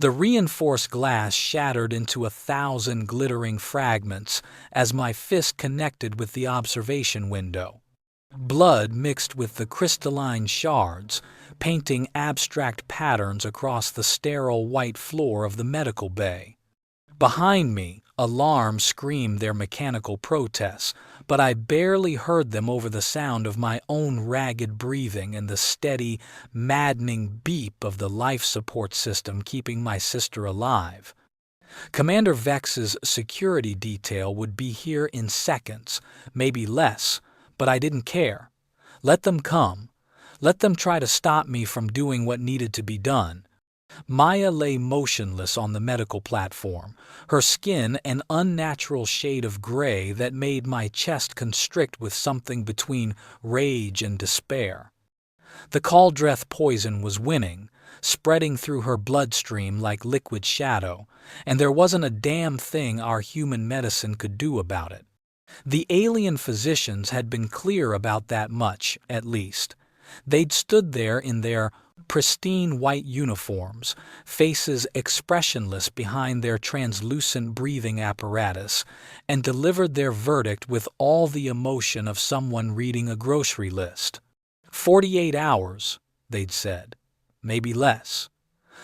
The reinforced glass shattered into 1,000 glittering fragments as my fist connected with the observation window. Blood mixed with the crystalline shards, painting abstract patterns across the sterile white floor of the medical bay. Behind me, alarms screamed their mechanical protests, but I barely heard them over the sound of my own ragged breathing and the steady, maddening beep of the life support system keeping my sister alive. Commander Vex's security detail would be here in seconds, maybe less, but I didn't care. Let them come. Let them try to stop me from doing what needed to be done. Maya lay motionless on the medical platform, her skin an unnatural shade of gray that made my chest constrict with something between rage and despair. The Kaldreth poison was winning, spreading through her bloodstream like liquid shadow, and there wasn't a damn thing our human medicine could do about it. The alien physicians had been clear about that much, at least. They'd stood there in their pristine white uniforms, faces expressionless behind their translucent breathing apparatus, and delivered their verdict with all the emotion of someone reading a grocery list. 48 hours, they'd said. Maybe less.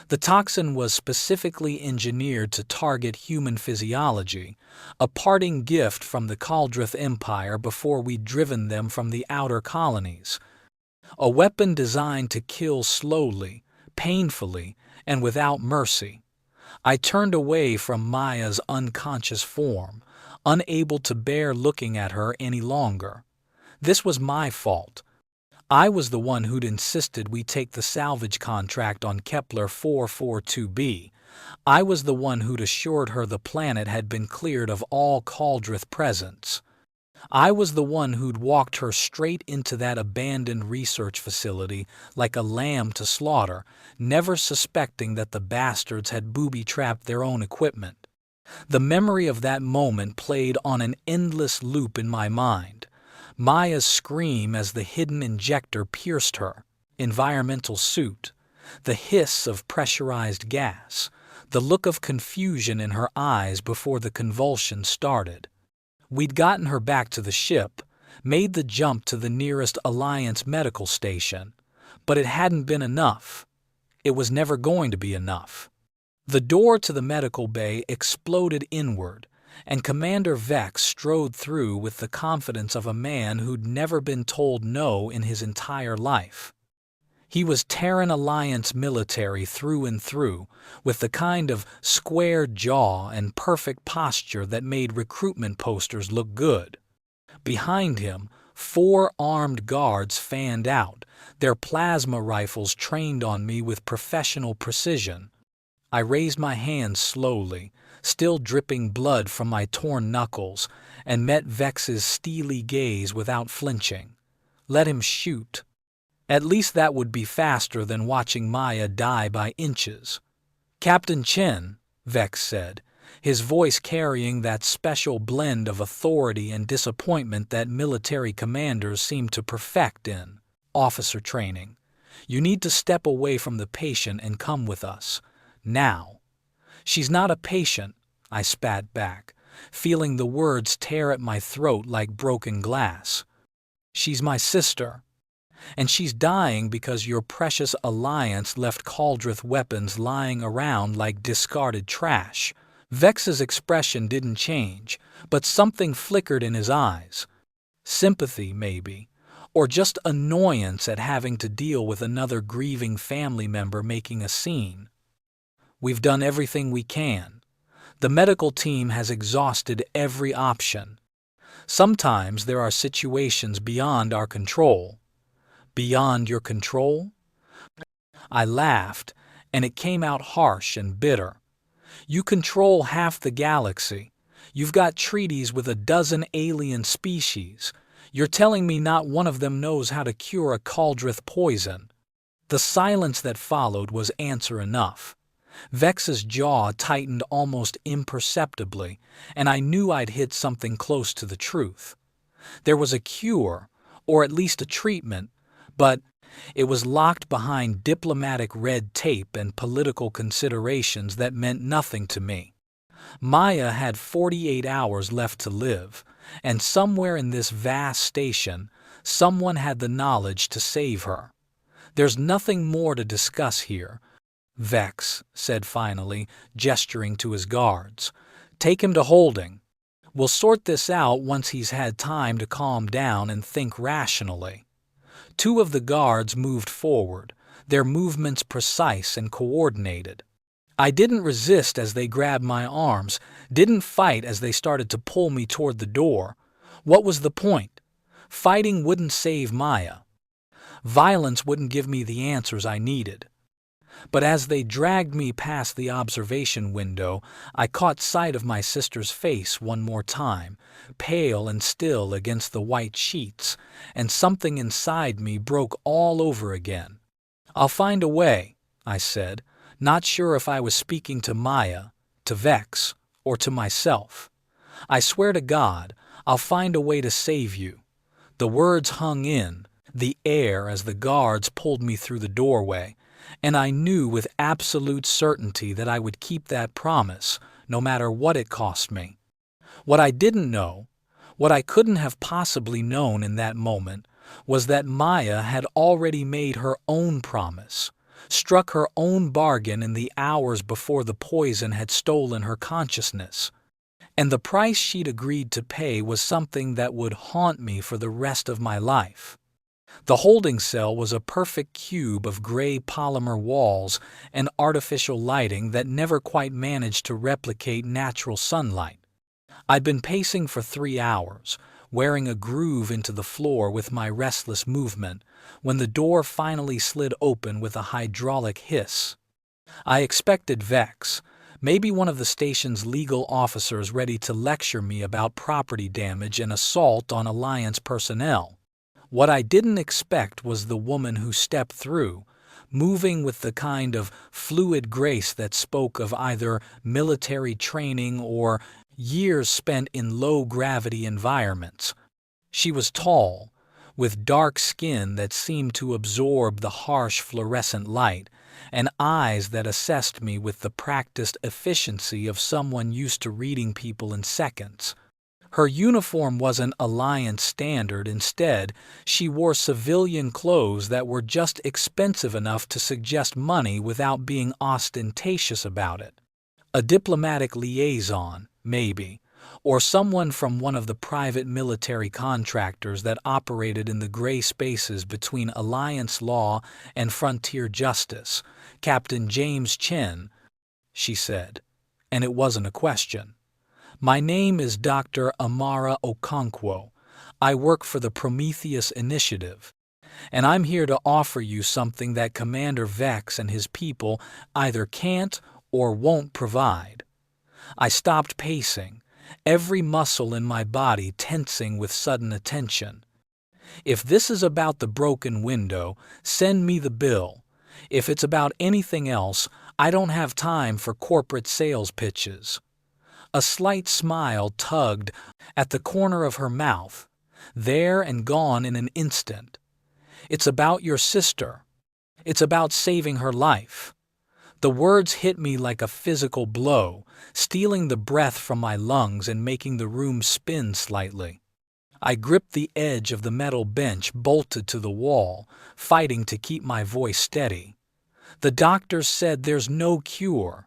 The toxin was specifically engineered to target human physiology, a parting gift from the Kaldreth Empire before we'd driven them from the outer colonies. A weapon designed to kill slowly, painfully, and without mercy. I turned away from Maya's unconscious form, unable to bear looking at her any longer. This was my fault. I was the one who'd insisted we take the salvage contract on Kepler 442b. I was the one who'd assured her the planet had been cleared of all Kaldreth presence. I was the one who'd walked her straight into that abandoned research facility like a lamb to slaughter, never suspecting that the bastards had booby-trapped their own equipment. The memory of that moment played on an endless loop in my mind. Maya's scream as the hidden injector pierced her, environmental suit, the hiss of pressurized gas, the look of confusion in her eyes before the convulsion started. We'd gotten her back to the ship, made the jump to the nearest Alliance medical station, but it hadn't been enough. It was never going to be enough. The door to the medical bay exploded inward, and Commander Vex strode through with the confidence of a man who'd never been told no in his entire life. He was Terran Alliance military through and through, with the kind of square jaw and perfect posture that made recruitment posters look good. Behind him, 4 armed guards fanned out, their plasma rifles trained on me with professional precision. I raised my hand slowly, still dripping blood from my torn knuckles, and met Vex's steely gaze without flinching. Let him shoot. At least that would be faster than watching Maya die by inches. "Captain Chen," Vex said, his voice carrying that special blend of authority and disappointment that military commanders seem to perfect in officer training. "You need to step away from the patient and come with us. Now." "She's not a patient," I spat back, feeling the words tear at my throat like broken glass. "She's my sister. And she's dying because your precious Alliance left Kaldreth weapons lying around like discarded trash." Vex's expression didn't change, but something flickered in his eyes. Sympathy, maybe, or just annoyance at having to deal with another grieving family member making a scene. "We've done everything we can. The medical team has exhausted every option. Sometimes there are situations beyond our control." "Beyond your control?" I laughed, and it came out harsh and bitter. "You control half the galaxy. You've got treaties with a dozen alien species. You're telling me not one of them knows how to cure a Kaldreth poison." The silence that followed was answer enough. Vex's jaw tightened almost imperceptibly, and I knew I'd hit something close to the truth. There was a cure, or at least a treatment, but It was locked behind diplomatic red tape and political considerations that meant nothing to me. Maya had 48 hours left to live, and somewhere in this vast station, someone had the knowledge to save her. There's nothing more to discuss here, Vex said finally, gesturing to his guards. Take him to holding. We'll sort this out once he's had time to calm down and think rationally. Two of the guards moved forward, their movements precise and coordinated. I didn't resist as they grabbed my arms, didn't fight as they started to pull me toward the door. What was the point? Fighting wouldn't save Maya. Violence wouldn't give me the answers I needed. But as they dragged me past the observation window, I caught sight of my sister's face one more time, pale and still against the white sheets, and something inside me broke all over again. I'll find a way, I said, not sure if I was speaking to Maya, to Vex, or to myself. I swear to God, I'll find a way to save you. The words hung in the air as the guards pulled me through the doorway, and I knew with absolute certainty that I would keep that promise, no matter what it cost me. What I didn't know, what I couldn't have possibly known in that moment, was that Maya had already made her own promise, struck her own bargain in the hours before the poison had stolen her consciousness. And the price she'd agreed to pay was something that would haunt me for the rest of my life. The holding cell was a perfect cube of gray polymer walls and artificial lighting that never quite managed to replicate natural sunlight. I'd been pacing for 3 hours, wearing a groove into the floor with my restless movement, when the door finally slid open with a hydraulic hiss. I expected Vex, maybe one of the station's legal officers ready to lecture me about property damage and assault on Alliance personnel. What I didn't expect was the woman who stepped through, moving with the kind of fluid grace that spoke of either military training or years spent in low-gravity environments. She was tall, with dark skin that seemed to absorb the harsh fluorescent light, and eyes that assessed me with the practiced efficiency of someone used to reading people in seconds. Her uniform wasn't Alliance standard. Instead, she wore civilian clothes that were just expensive enough to suggest money without being ostentatious about it. A diplomatic liaison, maybe, or someone from one of the private military contractors that operated in the gray spaces between Alliance law and frontier justice. Captain James Chen, she said, and it wasn't a question. My name is Dr. Amara Okonkwo. I work for the Prometheus Initiative, and I'm here to offer you something that Commander Vex and his people either can't or won't provide. I stopped pacing, every muscle in my body tensing with sudden attention. If this is about the broken window, send me the bill. If it's about anything else, I don't have time for corporate sales pitches. A slight smile tugged at the corner of her mouth, there and gone in an instant. It's about your sister. It's about saving her life. The words hit me like a physical blow, stealing the breath from my lungs and making the room spin slightly. I gripped the edge of the metal bench bolted to the wall, fighting to keep my voice steady. The doctors said there's no cure.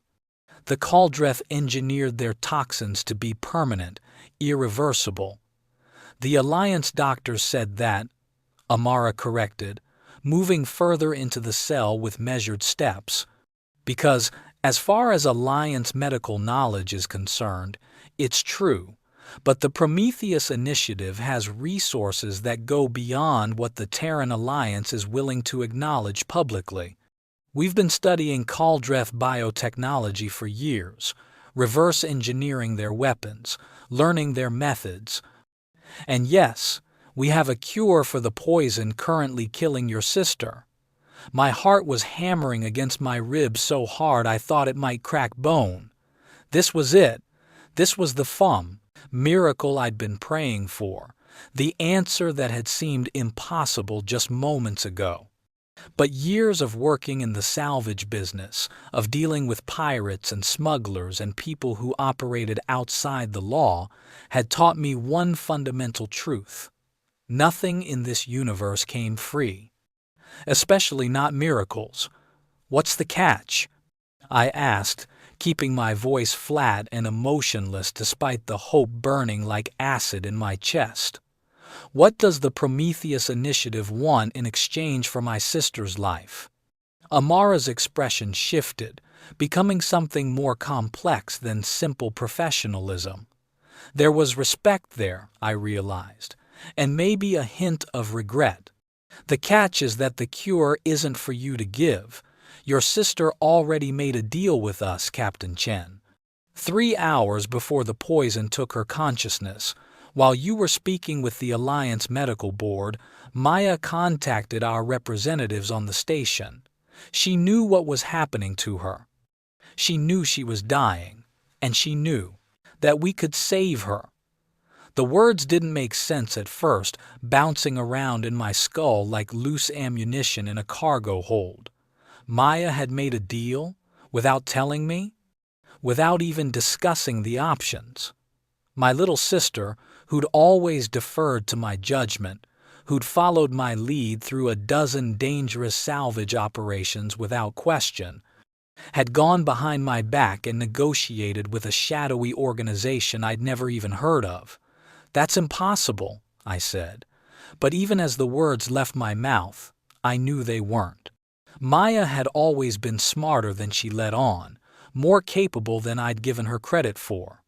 The Kaldreth engineered their toxins to be permanent, irreversible. The Alliance doctors said that, Amara corrected, moving further into the cell with measured steps. Because, as far as Alliance medical knowledge is concerned, it's true, but the Prometheus Initiative has resources that go beyond what the Terran Alliance is willing to acknowledge publicly. We've been studying Kaldreth biotechnology for years, reverse engineering their weapons, learning their methods. And yes, we have a cure for the poison currently killing your sister. My heart was hammering against my ribs so hard I thought it might crack bone. This was it. This was the miracle I'd been praying for, the answer that had seemed impossible just moments ago. But years of working in the salvage business, of dealing with pirates and smugglers and people who operated outside the law, had taught me one fundamental truth. Nothing in this universe came free, especially not miracles. What's the catch? I asked, keeping my voice flat and emotionless despite the hope burning like acid in my chest. What does the Prometheus Initiative want in exchange for my sister's life? Amara's expression shifted, becoming something more complex than simple professionalism. There was respect there, I realized, and maybe a hint of regret. The catch is that the cure isn't for you to give. Your sister already made a deal with us, Captain Chen. 3 hours before the poison took her consciousness, while you were speaking with the Alliance Medical Board, Maya contacted our representatives on the station. She knew what was happening to her. She knew she was dying, and she knew that we could save her. The words didn't make sense at first, bouncing around in my skull like loose ammunition in a cargo hold. Maya had made a deal, without telling me, without even discussing the options. My little sister, who'd always deferred to my judgment, who'd followed my lead through a dozen dangerous salvage operations without question, had gone behind my back and negotiated with a shadowy organization I'd never even heard of. That's impossible, I said. But even as the words left my mouth, I knew they weren't. Maya had always been smarter than she let on, more capable than I'd given her credit for.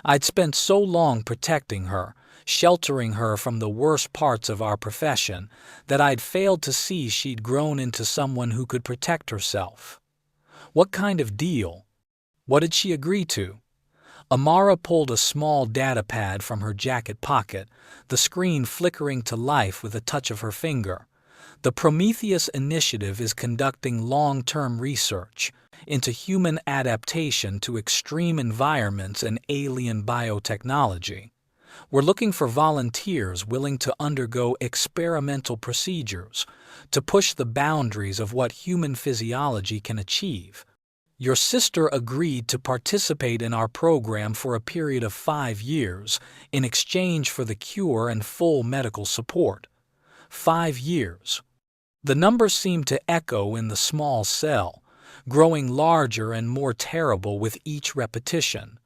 I'd spent so long protecting her, sheltering her from the worst parts of our profession, that I'd failed to see she'd grown into someone who could protect herself. What kind of deal? What did she agree to? Amara pulled a small data pad from her jacket pocket, the screen flickering to life with a touch of her finger. The Prometheus Initiative is conducting long-term research into human adaptation to extreme environments and alien biotechnology. We're looking for volunteers willing to undergo experimental procedures to push the boundaries of what human physiology can achieve. Your sister agreed to participate in our program for a period of 5 years in exchange for the cure and full medical support. 5 years. The number seemed to echo in the small cell, growing larger and more terrible with each repetition.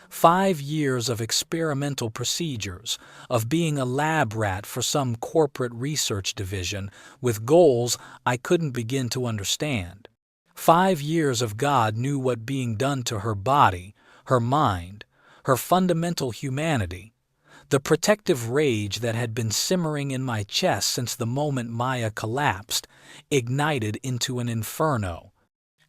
5 years of experimental procedures, of being a lab rat for some corporate research division with goals I couldn't begin to understand. 5 years of God knew what being done to her body, her mind, her fundamental humanity. The protective rage that had been simmering in my chest since the moment Maya collapsed ignited into an inferno.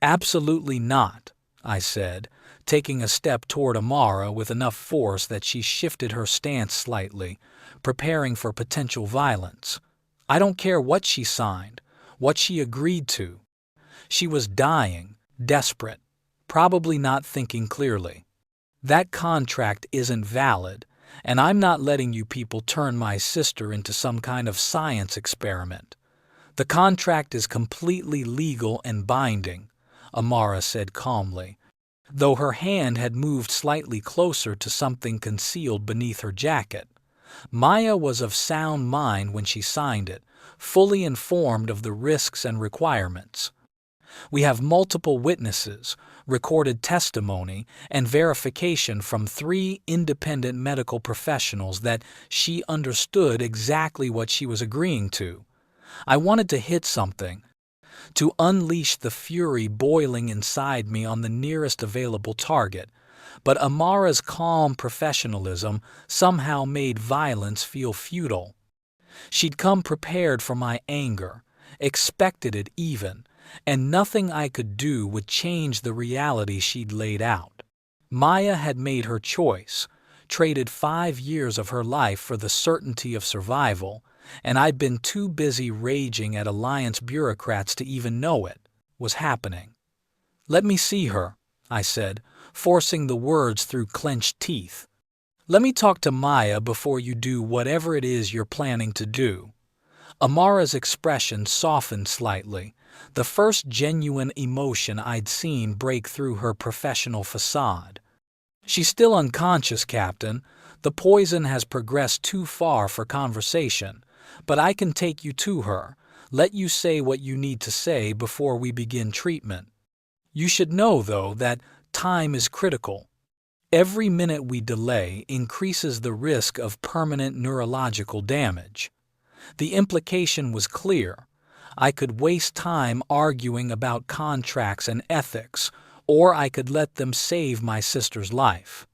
Absolutely not, I said, taking a step toward Amara with enough force that she shifted her stance slightly, preparing for potential violence. I don't care what she signed, what she agreed to. She was dying, desperate, probably not thinking clearly. That contract isn't valid, and I'm not letting you people turn my sister into some kind of science experiment. The contract is completely legal and binding, Amara said calmly, though her hand had moved slightly closer to something concealed beneath her jacket. Maya was of sound mind when she signed it, fully informed of the risks and requirements. We have multiple witnesses, recorded testimony, and verification from 3 independent medical professionals that she understood exactly what she was agreeing to. I wanted to hit something, to unleash the fury boiling inside me on the nearest available target, but Amara's calm professionalism somehow made violence feel futile. She'd come prepared for my anger, expected it even, and nothing I could do would change the reality she'd laid out. Maya had made her choice, traded 5 years of her life for the certainty of survival, and I'd been too busy raging at Alliance bureaucrats to even know it was happening. Let me see her, I said, forcing the words through clenched teeth. Let me talk to Maya before you do whatever it is you're planning to do. Amara's expression softened slightly, the first genuine emotion I'd seen break through her professional facade. "She's still unconscious, Captain. The poison has progressed too far for conversation, but I can take you to her, let you say what you need to say before we begin treatment. You should know, though, that time is critical. Every minute we delay increases the risk of permanent neurological damage." The implication was clear. I could waste time arguing about contracts and ethics, or I could let them save my sister's life.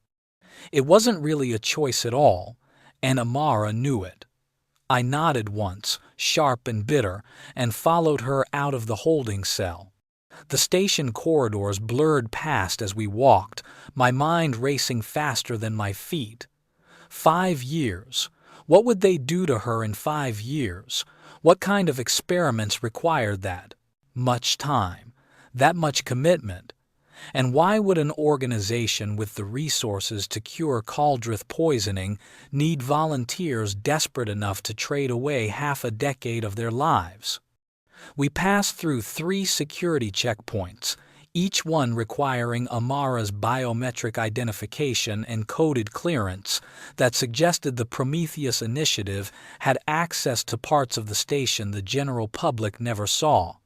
It wasn't really a choice at all, and Amara knew it. I nodded once, sharp and bitter, and followed her out of the holding cell. The station corridors blurred past as we walked, my mind racing faster than my feet. 5 years. What would they do to her in 5 years? What kind of experiments required that much time, that much commitment? And why would an organization with the resources to cure Kaldreth poisoning need volunteers desperate enough to trade away half a decade of their lives? We passed through 3 security checkpoints, each one requiring Amara's biometric identification and coded clearance that suggested the Prometheus Initiative had access to parts of the station the general public never saw.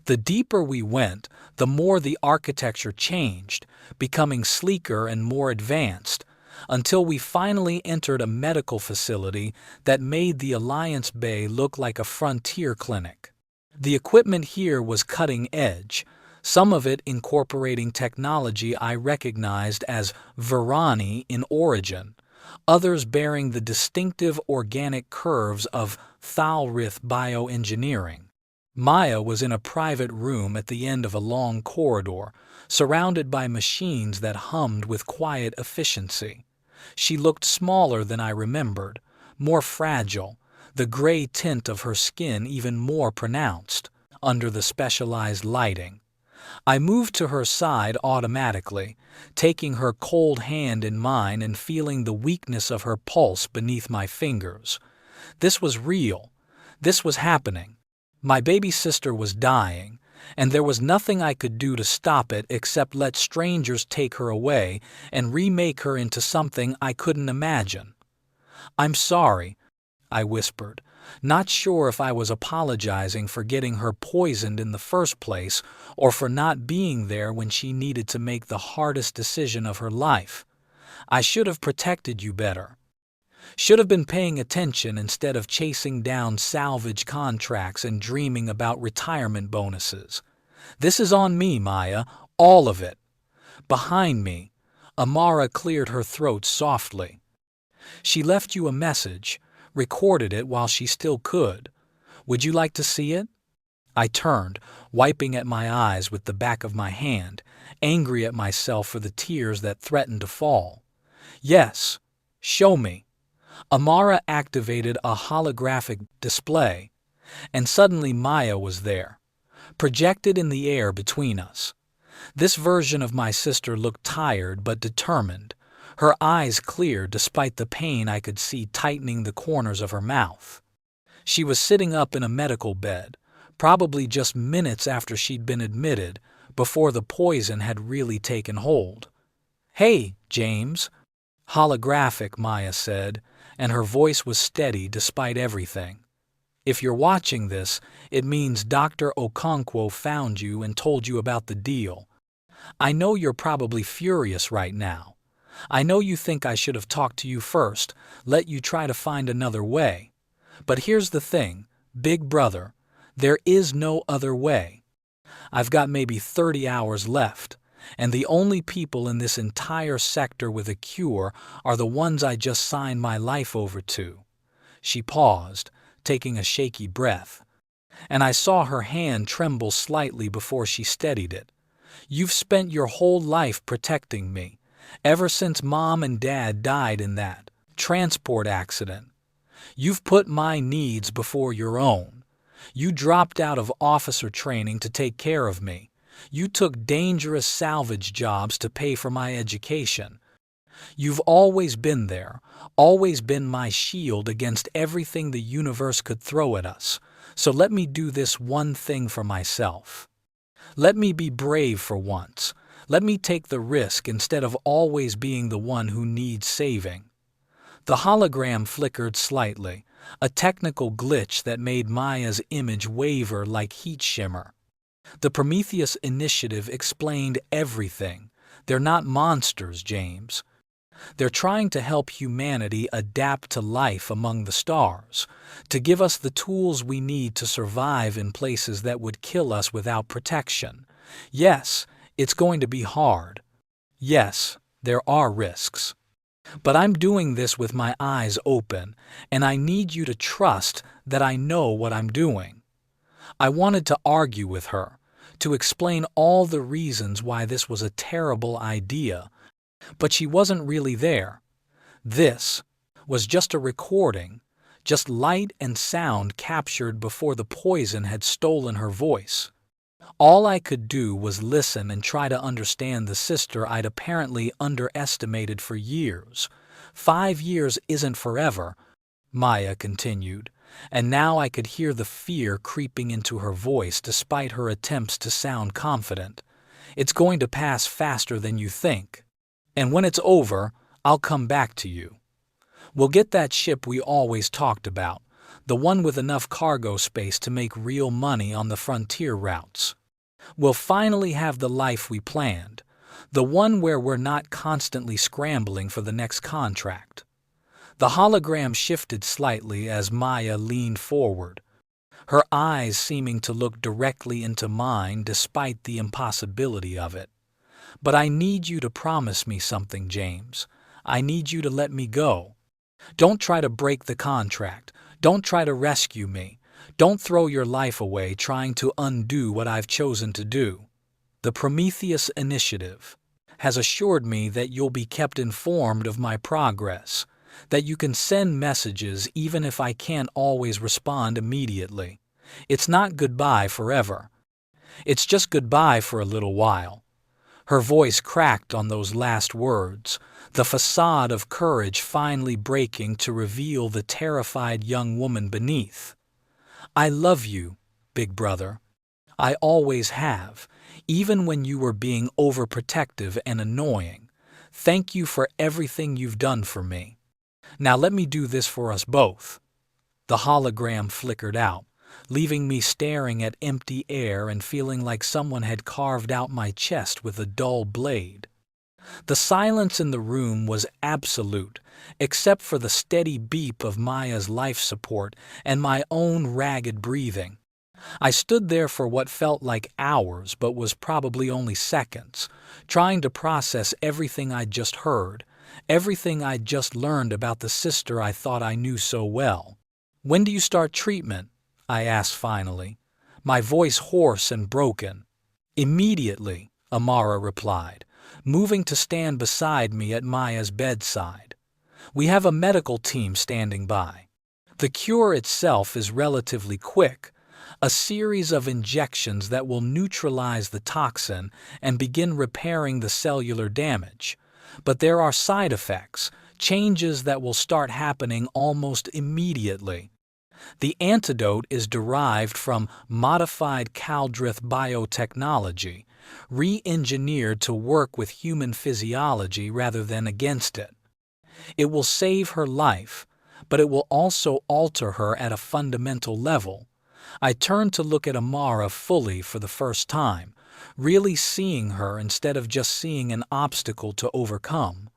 The deeper we went, the more the architecture changed, becoming sleeker and more advanced, until we finally entered a medical facility that made the Alliance Bay look like a frontier clinic. The equipment here was cutting edge, some of it incorporating technology I recognized as Virani in origin, others bearing the distinctive organic curves of Kaldreth bioengineering. Maya was in a private room at the end of a long corridor, surrounded by machines that hummed with quiet efficiency. She looked smaller than I remembered, more fragile, the gray tint of her skin even more pronounced under the specialized lighting. I moved to her side automatically, taking her cold hand in mine and feeling the weakness of her pulse beneath my fingers. This was real. This was happening. My baby sister was dying, and there was nothing I could do to stop it except let strangers take her away and remake her into something I couldn't imagine. "I'm sorry," I whispered, not sure if I was apologizing for getting her poisoned in the first place or for not being there when she needed to make the hardest decision of her life. "I should have protected you better. Should have been paying attention instead of chasing down salvage contracts and dreaming about retirement bonuses. This is on me, Maya, all of it." Behind me, Amara cleared her throat softly. "She left you a message, recorded it while she still could. Would you like to see it?" I turned, wiping at my eyes with the back of my hand, angry at myself for the tears that threatened to fall. "Yes, show me." Amara activated a holographic display, and suddenly Maya was there, projected in the air between us. This version of my sister looked tired but determined, her eyes clear despite the pain I could see tightening the corners of her mouth. She was sitting up in a medical bed, probably just minutes after she'd been admitted, before the poison had really taken hold. "Hey, James." Holographic, Maya said, and her voice was steady despite everything. "If you're watching this, it means Dr. Okonkwo found you and told you about the deal. I know you're probably furious right now. I know you think I should have talked to you first, let you try to find another way. But here's the thing, big brother, there is no other way. I've got maybe 30 hours left, and the only people in this entire sector with a cure are the ones I just signed my life over to." She paused, taking a shaky breath, and I saw her hand tremble slightly before she steadied it. "You've spent your whole life protecting me, ever since Mom and Dad died in that transport accident. You've put my needs before your own. You dropped out of officer training to take care of me. You took dangerous salvage jobs to pay for my education. You've always been there, always been my shield against everything the universe could throw at us. So let me do this one thing for myself. Let me be brave for once. Let me take the risk instead of always being the one who needs saving. The hologram flickered slightly, a technical glitch that made Maya's image waver like heat shimmer. The Prometheus Initiative explained everything. They're not monsters, James. They're trying to help humanity adapt to life among the stars, to give us the tools we need to survive in places that would kill us without protection. Yes, it's going to be hard. Yes, there are risks. But I'm doing this with my eyes open, and I need you to trust that I know what I'm doing. I wanted to argue with her, to explain all the reasons why this was a terrible idea, but she wasn't really there. This was just a recording, just light and sound captured before the poison had stolen her voice. All I could do was listen and try to understand the sister I'd apparently underestimated for years. 5 years isn't forever, Maya continued, and now I could hear the fear creeping into her voice despite her attempts to sound confident. It's going to pass faster than you think. And when it's over, I'll come back to you. We'll get that ship we always talked about, the one with enough cargo space to make real money on the frontier routes. We'll finally have the life we planned, the one where we're not constantly scrambling for the next contract. The hologram shifted slightly as Maya leaned forward, her eyes seeming to look directly into mine despite the impossibility of it. But I need you to promise me something, James. I need you to let me go. Don't try to break the contract. Don't try to rescue me. Don't throw your life away trying to undo what I've chosen to do. The Prometheus Initiative has assured me that you'll be kept informed of my progress, that you can send messages even if I can't always respond immediately. It's not goodbye forever. It's just goodbye for a little while. Her voice cracked on those last words, the facade of courage finally breaking to reveal the terrified young woman beneath. I love you, big brother. I always have, even when you were being overprotective and annoying. Thank you for everything you've done for me. Now let me do this for us both. The hologram flickered out, leaving me staring at empty air and feeling like someone had carved out my chest with a dull blade. The silence in the room was absolute, except for the steady beep of Maya's life support and my own ragged breathing. I stood there for what felt like hours but was probably only seconds, trying to process everything I'd just heard, everything I'd just learned about the sister I thought I knew so well. When do you start treatment? I asked finally, my voice hoarse and broken. Immediately, Amara replied, moving to stand beside me at Maya's bedside. We have a medical team standing by. The cure itself is relatively quick, a series of injections that will neutralize the toxin and begin repairing the cellular damage. But there are side effects, changes that will start happening almost immediately. The antidote is derived from modified Kaldreth biotechnology, re-engineered to work with human physiology rather than against it. It will save her life, but it will also alter her at a fundamental level. I turned to look at Amara fully for the first time, really seeing her instead of just seeing an obstacle to overcome.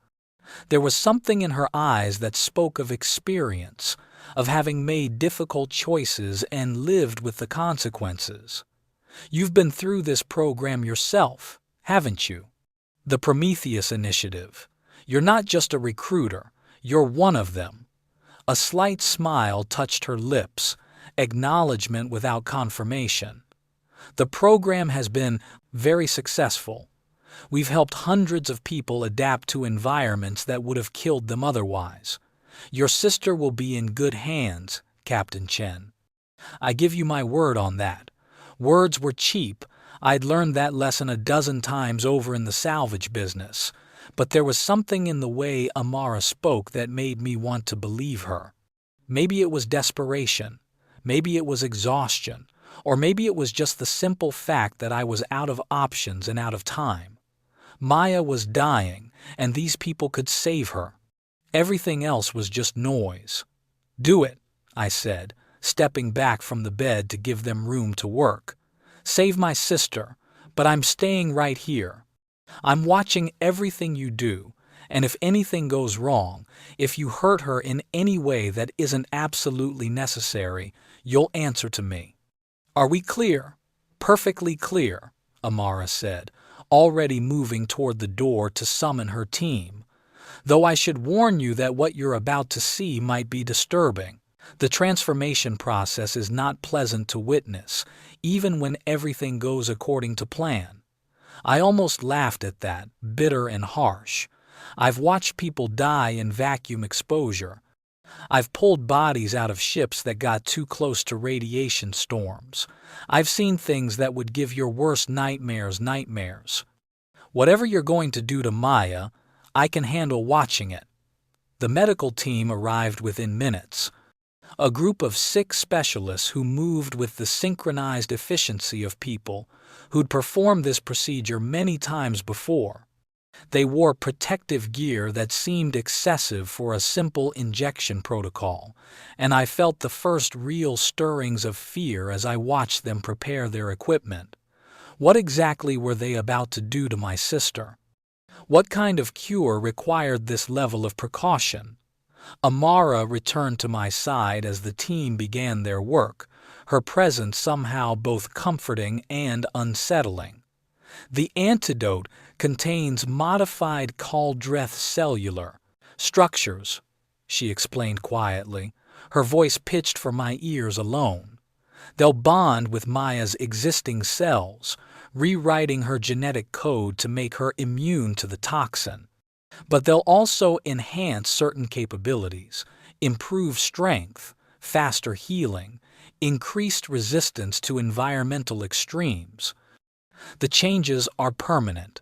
There was something in her eyes that spoke of experience, of having made difficult choices and lived with the consequences. You've been through this program yourself, haven't you? The Prometheus Initiative. You're not just a recruiter, you're one of them. A slight smile touched her lips, acknowledgement without confirmation. The program has been very successful. We've helped hundreds of people adapt to environments that would have killed them otherwise. Your sister will be in good hands, Captain Chen. I give you my word on that. Words were cheap. I'd learned that lesson a dozen times over in the salvage business. But there was something in the way Amara spoke that made me want to believe her. Maybe it was desperation, maybe it was exhaustion, or maybe it was just the simple fact that I was out of options and out of time. Maya was dying, and these people could save her. Everything else was just noise. "Do it," I said, stepping back from the bed to give them room to work. "Save my sister, but I'm staying right here. I'm watching everything you do, and if anything goes wrong, if you hurt her in any way that isn't absolutely necessary, you'll answer to me." "Are we clear?" "Perfectly clear," Amara said, already moving toward the door to summon her team. "Though I should warn you that what you're about to see might be disturbing. The transformation process is not pleasant to witness, even when everything goes according to plan." I almost laughed at that, bitter and harsh. I've watched people die in vacuum exposure. I've pulled bodies out of ships that got too close to radiation storms. I've seen things that would give your worst nightmares nightmares. Whatever you're going to do to Maya, I can handle watching it. The medical team arrived within minutes. A group of 6 specialists who moved with the synchronized efficiency of people who'd performed this procedure many times before. They wore protective gear that seemed excessive for a simple injection protocol, and I felt the first real stirrings of fear as I watched them prepare their equipment. What exactly were they about to do to my sister? What kind of cure required this level of precaution? Amara returned to my side as the team began their work, her presence somehow both comforting and unsettling. "The antidote contains modified Kaldreth cellular structures," she explained quietly, her voice pitched for my ears alone. "They'll bond with Maya's existing cells, rewriting her genetic code to make her immune to the toxin. But they'll also enhance certain capabilities, improve strength, faster healing, increased resistance to environmental extremes. The changes are permanent.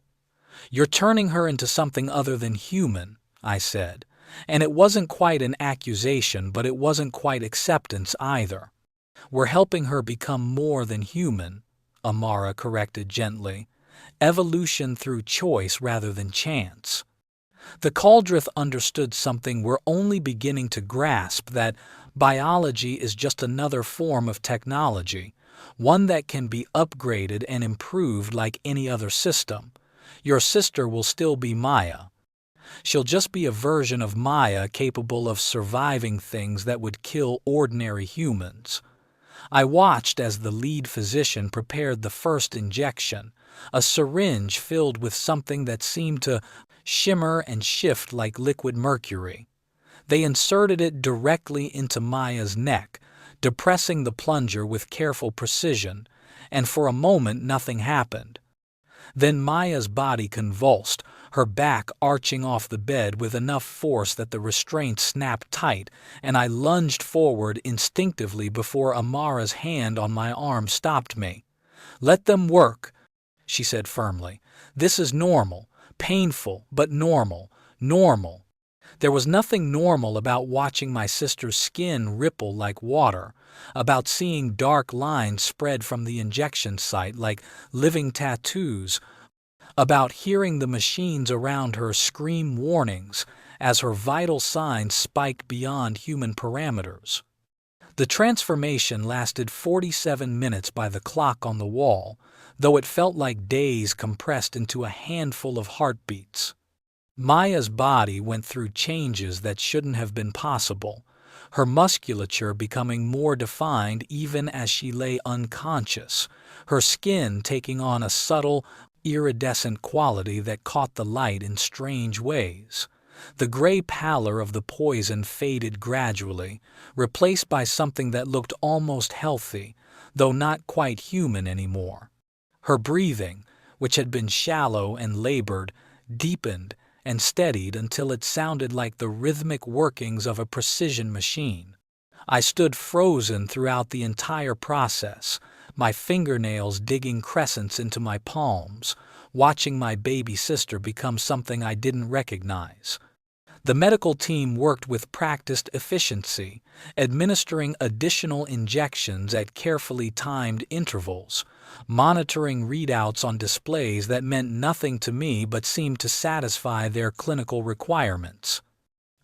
You're turning her into something other than human," I said, and it wasn't quite an accusation, but it wasn't quite acceptance either. "We're helping her become more than human," Amara corrected gently. "Evolution through choice rather than chance." The Kaldreth understood something we're only beginning to grasp, that biology is just another form of technology, one that can be upgraded and improved like any other system. Your sister will still be Maya. She'll just be a version of Maya capable of surviving things that would kill ordinary humans. I watched as the lead physician prepared the first injection, a syringe filled with something that seemed to shimmer and shift like liquid mercury. They inserted it directly into Maya's neck, depressing the plunger with careful precision, and for a moment nothing happened. Then Maya's body convulsed, her back arching off the bed with enough force that the restraint snapped tight, and I lunged forward instinctively before Amara's hand on my arm stopped me. "Let them work," she said firmly. "This is normal. Painful, but normal. Normal." There was nothing normal about watching my sister's skin ripple like water, about seeing dark lines spread from the injection site like living tattoos, about hearing the machines around her scream warnings as her vital signs spiked beyond human parameters. The transformation lasted 47 minutes by the clock on the wall, though it felt like days compressed into a handful of heartbeats. Maya's body went through changes that shouldn't have been possible, her musculature becoming more defined even as she lay unconscious, her skin taking on a subtle, iridescent quality that caught the light in strange ways. The gray pallor of the poison faded gradually, replaced by something that looked almost healthy, though not quite human anymore. Her breathing, which had been shallow and labored, deepened and steadied until it sounded like the rhythmic workings of a precision machine. I stood frozen throughout the entire process, my fingernails digging crescents into my palms, watching my baby sister become something I didn't recognize. The medical team worked with practiced efficiency, administering additional injections at carefully timed intervals, monitoring readouts on displays that meant nothing to me but seemed to satisfy their clinical requirements.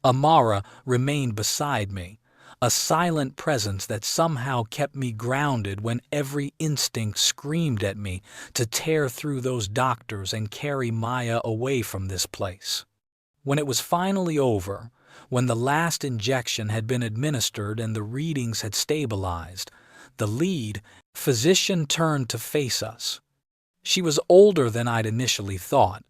Amara remained beside me, a silent presence that somehow kept me grounded when every instinct screamed at me to tear through those doctors and carry Maya away from this place. When it was finally over, when the last injection had been administered and the readings had stabilized, the lead physician turned to face us. She was older than I'd initially thought,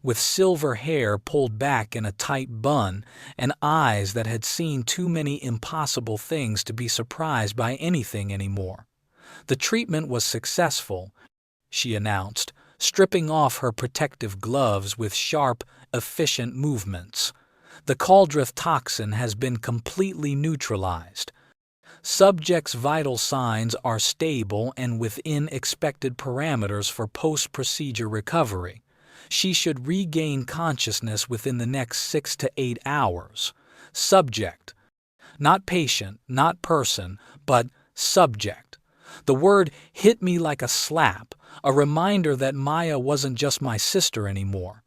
with silver hair pulled back in a tight bun and eyes that had seen too many impossible things to be surprised by anything anymore. "The treatment was successful," she announced, stripping off her protective gloves with sharp, efficient movements. "The Kaldreth toxin has been completely neutralized. Subject's vital signs are stable and within expected parameters for post-procedure recovery. She should regain consciousness within the next 6 to 8 hours. Subject. Not patient, not person, but subject." The word hit me like a slap, a reminder that Maya wasn't just my sister anymore.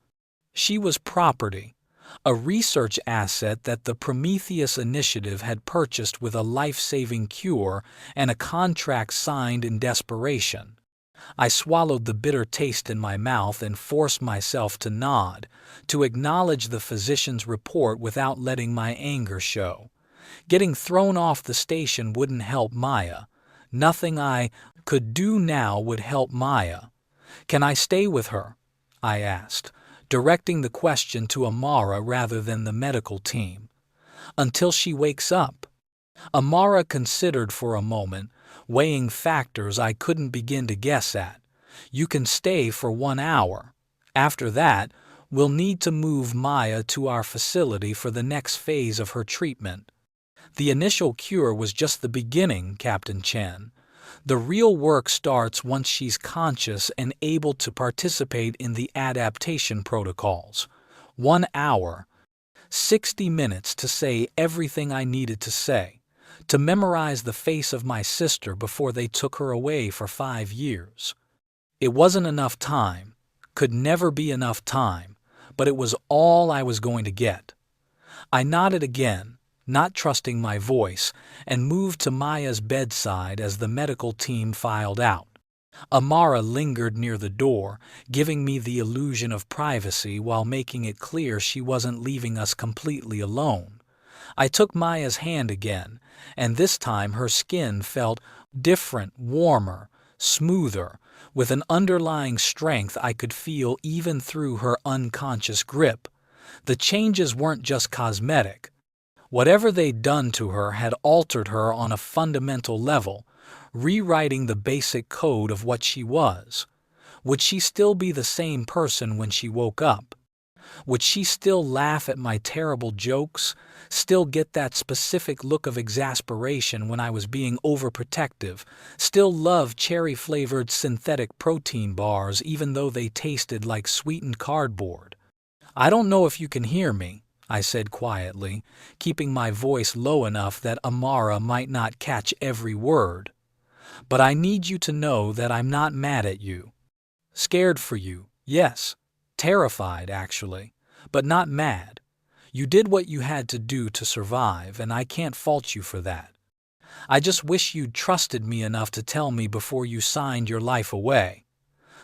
She was property, a research asset that the Prometheus Initiative had purchased with a life-saving cure and a contract signed in desperation. I swallowed the bitter taste in my mouth and forced myself to nod, to acknowledge the physician's report without letting my anger show. Getting thrown off the station wouldn't help Maya. Nothing I could do now would help Maya. "Can I stay with her?" I asked, directing the question to Amara rather than the medical team. "Until she wakes up." Amara considered for a moment, weighing factors I couldn't begin to guess at. "You can stay for 1 hour. After that, we'll need to move Maya to our facility for the next phase of her treatment." "The initial cure was just the beginning, Captain Chen. The real work starts once she's conscious and able to participate in the adaptation protocols. 1 hour. 60 minutes to say everything I needed to say, to memorize the face of my sister before they took her away for 5 years. It wasn't enough time, could never be enough time, but it was all I was going to get." I nodded again, not trusting my voice, and moved to Maya's bedside as the medical team filed out. Amara lingered near the door, giving me the illusion of privacy while making it clear she wasn't leaving us completely alone. I took Maya's hand again, and this time her skin felt different, warmer, smoother, with an underlying strength I could feel even through her unconscious grip. The changes weren't just cosmetic. Whatever they'd done to her had altered her on a fundamental level, rewriting the basic code of what she was. Would she still be the same person when she woke up? Would she still laugh at my terrible jokes, still get that specific look of exasperation when I was being overprotective, still love cherry-flavored synthetic protein bars even though they tasted like sweetened cardboard? "I don't know if you can hear me," I said quietly, keeping my voice low enough that Amara might not catch every word. "But I need you to know that I'm not mad at you. Scared for you, yes. Terrified, actually, but not mad. You did what you had to do to survive, and I can't fault you for that. I just wish you'd trusted me enough to tell me before you signed your life away."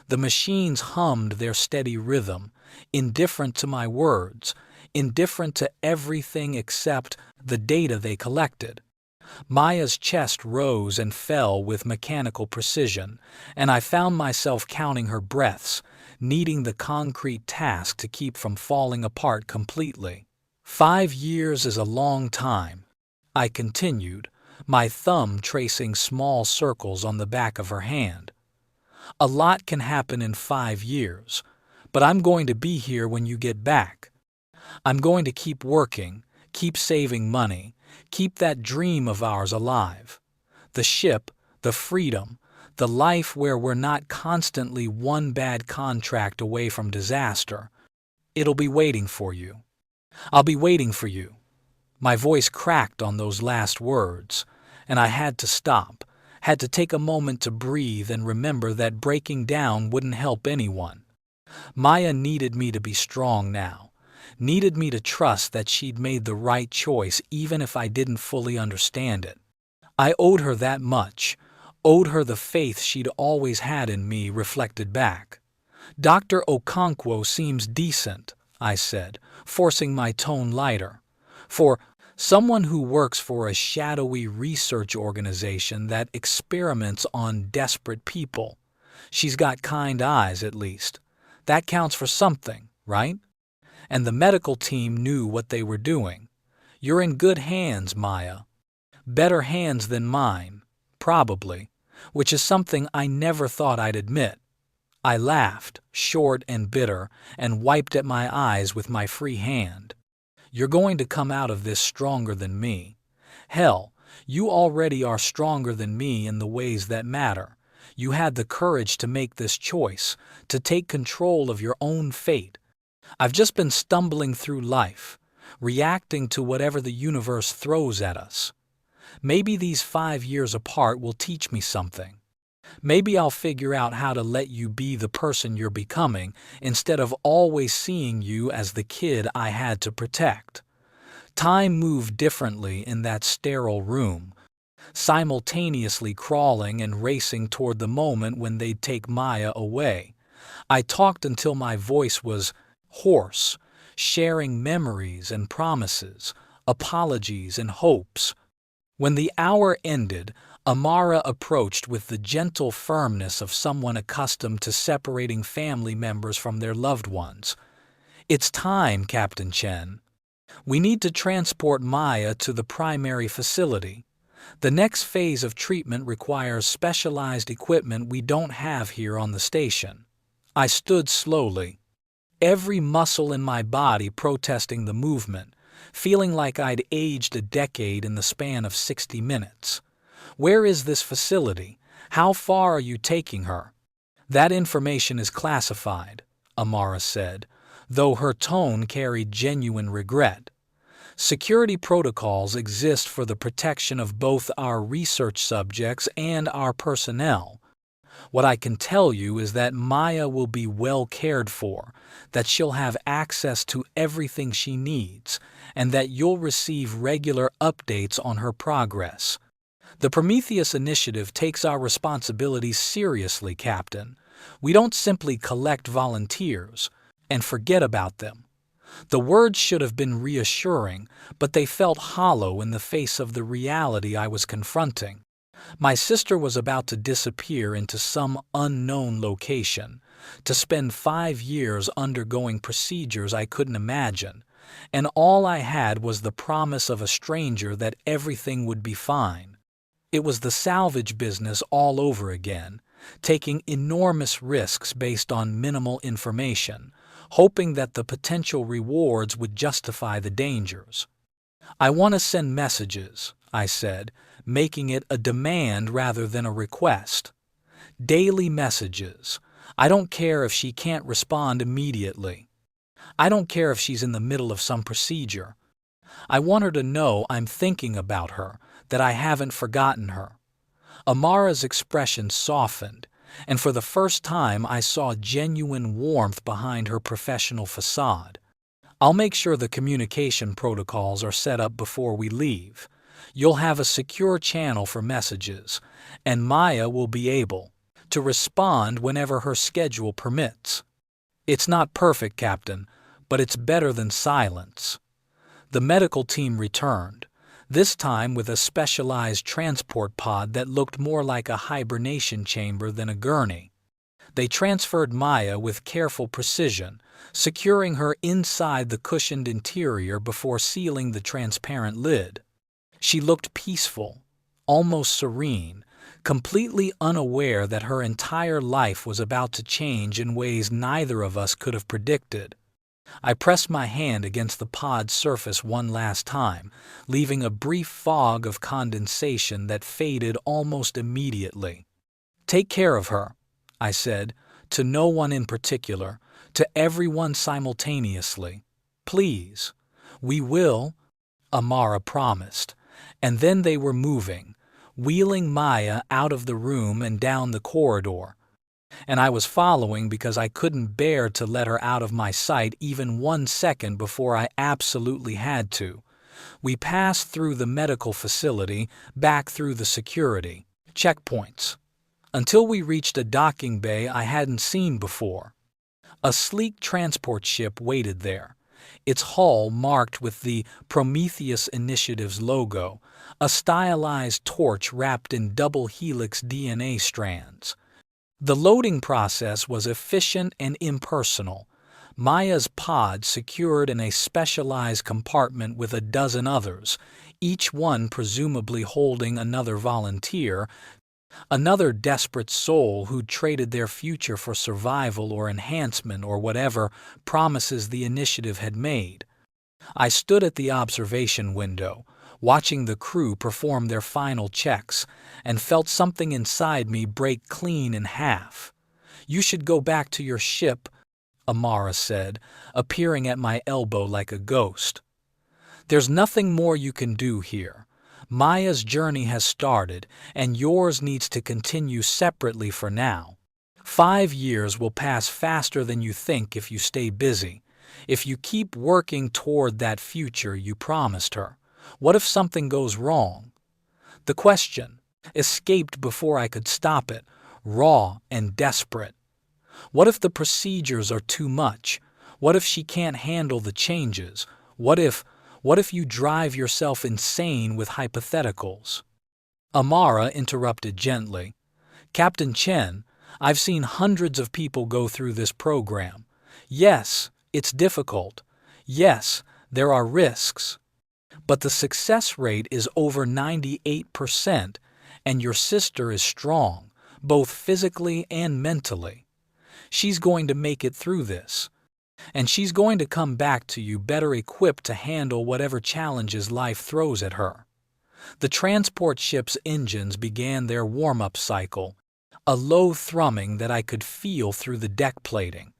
The machines hummed their steady rhythm, indifferent to my words, indifferent to everything except the data they collected. Maya's chest rose and fell with mechanical precision, and I found myself counting her breaths, needing the concrete task to keep from falling apart completely. 5 years is a long time," I continued, my thumb tracing small circles on the back of her hand. "A lot can happen in 5 years, but I'm going to be here when you get back. I'm going to keep working, keep saving money, keep that dream of ours alive. The ship, the freedom, The life where we're not constantly one bad contract away from disaster. It'll be waiting for you. I'll be waiting for you. My voice cracked on those last words, and I had to stop, had to take a moment to breathe and remember that breaking down wouldn't help anyone. Maya needed me to be strong now, needed me to trust that she'd made the right choice even if I didn't fully understand it. I owed her that much, owed her the faith she'd always had in me reflected back. Dr. Okonkwo seems decent, I said, forcing my tone lighter. For someone who works for a shadowy research organization that experiments on desperate people, she's got kind eyes at least. That counts for something, right? And the medical team knew what they were doing. You're in good hands, Maya. Better hands than mine, probably, which is something I never thought I'd admit. I laughed, short and bitter, and wiped at my eyes with my free hand. You're going to come out of this stronger than me. Hell, you already are stronger than me in the ways that matter. You had the courage to make this choice, to take control of your own fate. I've just been stumbling through life, reacting to whatever the universe throws at us. Maybe these 5 years apart will teach me something. Maybe I'll figure out how to let you be the person you're becoming instead of always seeing you as the kid I had to protect. Time moved differently in that sterile room, simultaneously crawling and racing toward the moment when they'd take Maya away. I talked until my voice was hoarse, sharing memories and promises, apologies and hopes. When the hour ended, Amara approached with the gentle firmness of someone accustomed to separating family members from their loved ones. It's time, Captain Chen. We need to transport Maya to the primary facility. The next phase of treatment requires specialized equipment we don't have here on the station. I stood slowly, every muscle in my body protesting the movement, feeling like I'd aged a decade in the span of 60 minutes. Where is this facility? How far are you taking her? That information is classified, Amara said, though her tone carried genuine regret. Security protocols exist for the protection of both our research subjects and our personnel. What I can tell you is that Maya will be well cared for, that she'll have access to everything she needs, and that you'll receive regular updates on her progress. The Prometheus Initiative takes our responsibilities seriously, Captain. We don't simply collect volunteers and forget about them. The words should have been reassuring, but they felt hollow in the face of the reality I was confronting. My sister was about to disappear into some unknown location, to spend 5 years undergoing procedures I couldn't imagine, and all I had was the promise of a stranger that everything would be fine. It was the salvage business all over again, taking enormous risks based on minimal information, hoping that the potential rewards would justify the dangers. I want to send messages, I said, making it a demand rather than a request. Daily messages. I don't care if she can't respond immediately. I don't care if she's in the middle of some procedure. I want her to know I'm thinking about her, that I haven't forgotten her. Amara's expression softened, and for the first time I saw genuine warmth behind her professional facade. I'll make sure the communication protocols are set up before we leave. You'll have a secure channel for messages, and Maya will be able to respond whenever her schedule permits. It's not perfect, Captain, but it's better than silence. The medical team returned, this time with a specialized transport pod that looked more like a hibernation chamber than a gurney. They transferred Maya with careful precision, securing her inside the cushioned interior before sealing the transparent lid. She looked peaceful, almost serene, completely unaware that her entire life was about to change in ways neither of us could have predicted. I pressed my hand against the pod's surface one last time, leaving a brief fog of condensation that faded almost immediately. Take care of her, I said, to no one in particular, to everyone simultaneously. Please. We will, Amara promised. And then they were moving, wheeling Maya out of the room and down the corridor. And I was following because I couldn't bear to let her out of my sight even 1 second before I absolutely had to. We passed through the medical facility, back through the security checkpoints, until we reached a docking bay I hadn't seen before. A sleek transport ship waited there, its hull marked with the Prometheus Initiative's logo, a stylized torch wrapped in double helix DNA strands. The loading process was efficient and impersonal. Maya's pod secured in a specialized compartment with a dozen others, each one presumably holding another volunteer, another desperate soul who'd traded their future for survival or enhancement or whatever promises the initiative had made. I stood at the observation window, watching the crew perform their final checks, and felt something inside me break clean in half. "You should go back to your ship," Amara said, appearing at my elbow like a ghost. "There's nothing more you can do here. Maya's journey has started, and yours needs to continue separately for now. 5 years will pass faster than you think if you stay busy, if you keep working toward that future you promised her. What if something goes wrong?" The question escaped before I could stop it, raw and desperate. What if the procedures are too much? What if she can't handle the changes? What if you drive yourself insane with hypotheticals? Amara interrupted gently. "Captain Chen, I've seen hundreds of people go through this program. Yes, it's difficult. Yes, there are risks. But the success rate is over 98%, and your sister is strong, both physically and mentally. She's going to make it through this. And she's going to come back to you better equipped to handle whatever challenges life throws at her." The transport ship's engines began their warm-up cycle, a low thrumming that I could feel through the deck plating.